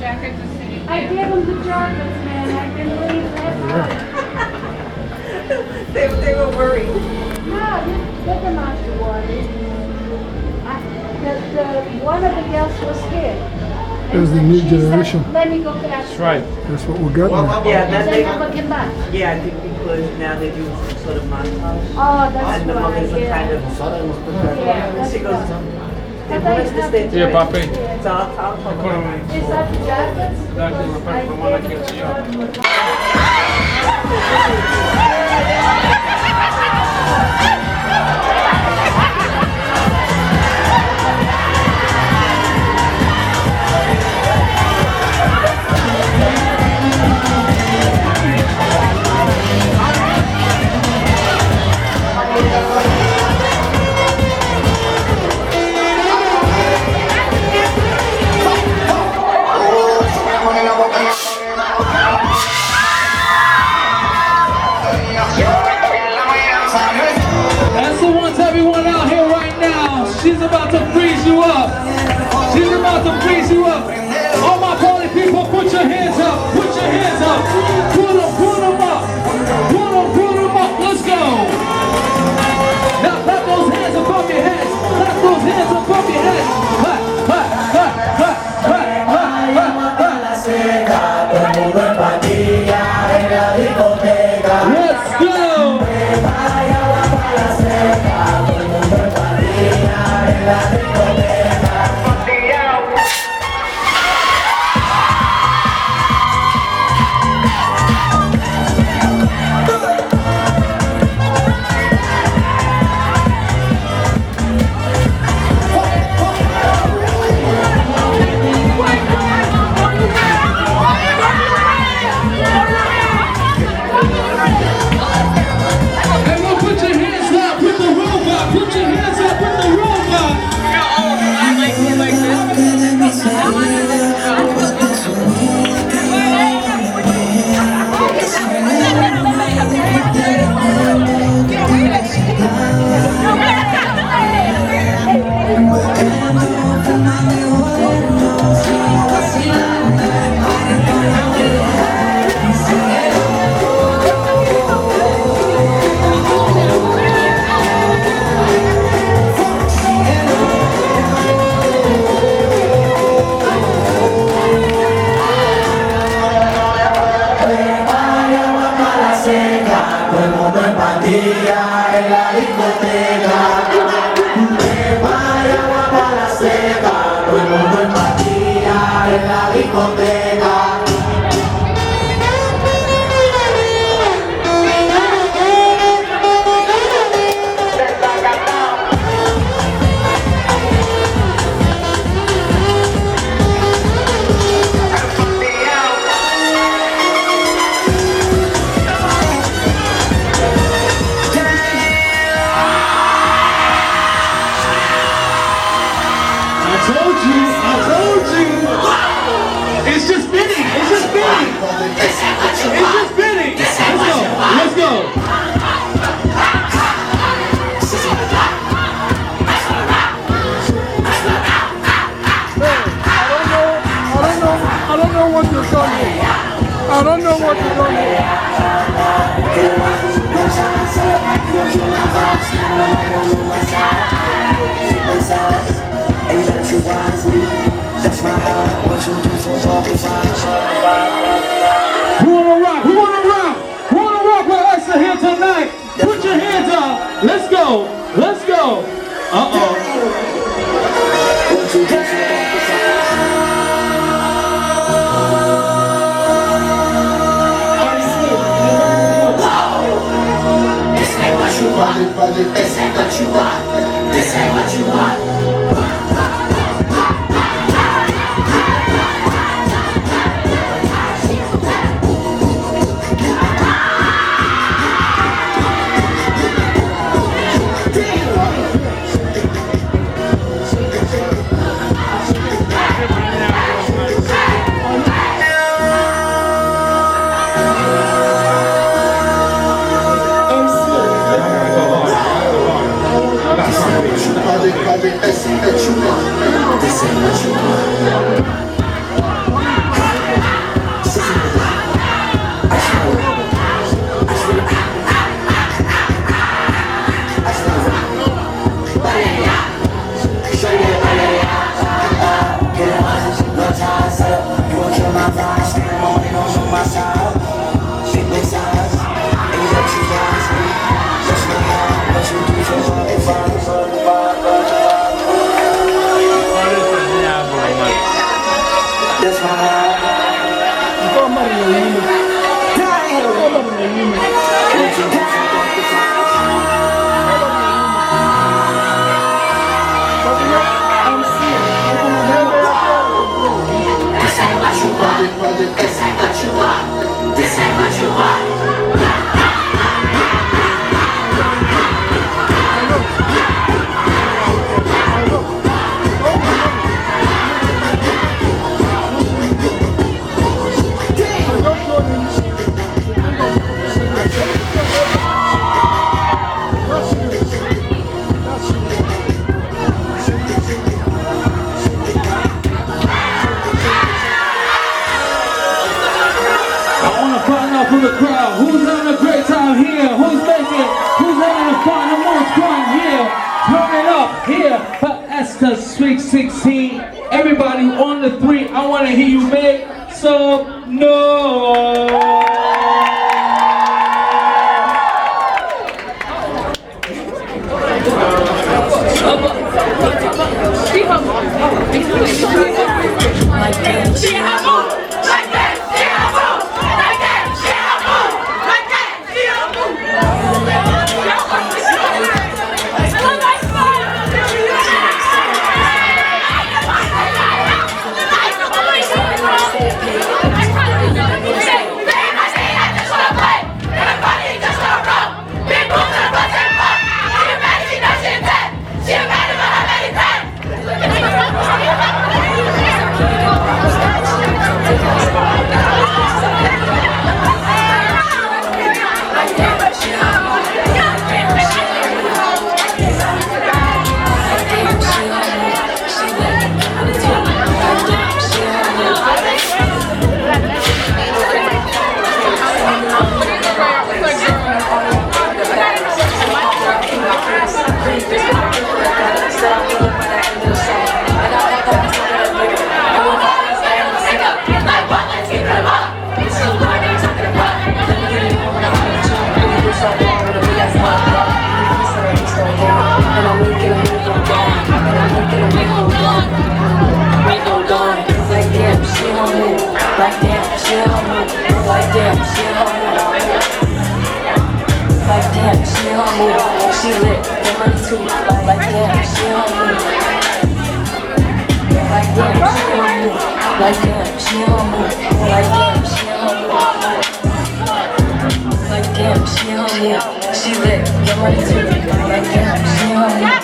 I gave them the chocolates, man. I can believe that. They were worried. No, just get them out the water. One of the girls was scared. There's the new generation. Let me go fast. That's right. That's what we got now. Yeah, And that then they. never came back. Yeah, I think because now they do some sort of montage. Oh, that's And the why. mothers are kind Yeah. of. Yeah, that's She goes. why. They But want I us to have stay. to Yeah, do it. papi. Yeah. So I'll talk about it. Is that the jackets? That is the I one I gave can them see. the chocolates. That's the one to everyone out here right now. She's about to freeze you up. She's about to freeze you up. All my party people, put your hands up. Put your hands up. Put them up. Put them up. Let's go. Now clap those hands above your heads. Clap those hands above your heads. Clap, clap, clap, clap, clap, clap, clap, clap. Let's go. Everyone put your hands up with the robot. Put your hands up with the robot. I told you. It's just spinning. It's just spinning. It's just spinning. Let's go. Let's go. I don't know what you're doing. I don't know what you're doing. Who wanna rock? Who wanna rock? Who wanna rock with us here tonight? Put your hands up. Let's go. Let's go. Uh-oh. This ain't what you want. This ain't what you want. This ain't what you want. 16. Everybody on the 3, I want to hear you make some noise. She lit, the money too, like damn, she on me. Like damn, she on me. Like damn, she on me. Like damn, she on me. Like damn, she on me. She lit, the money too, like damn, she on me.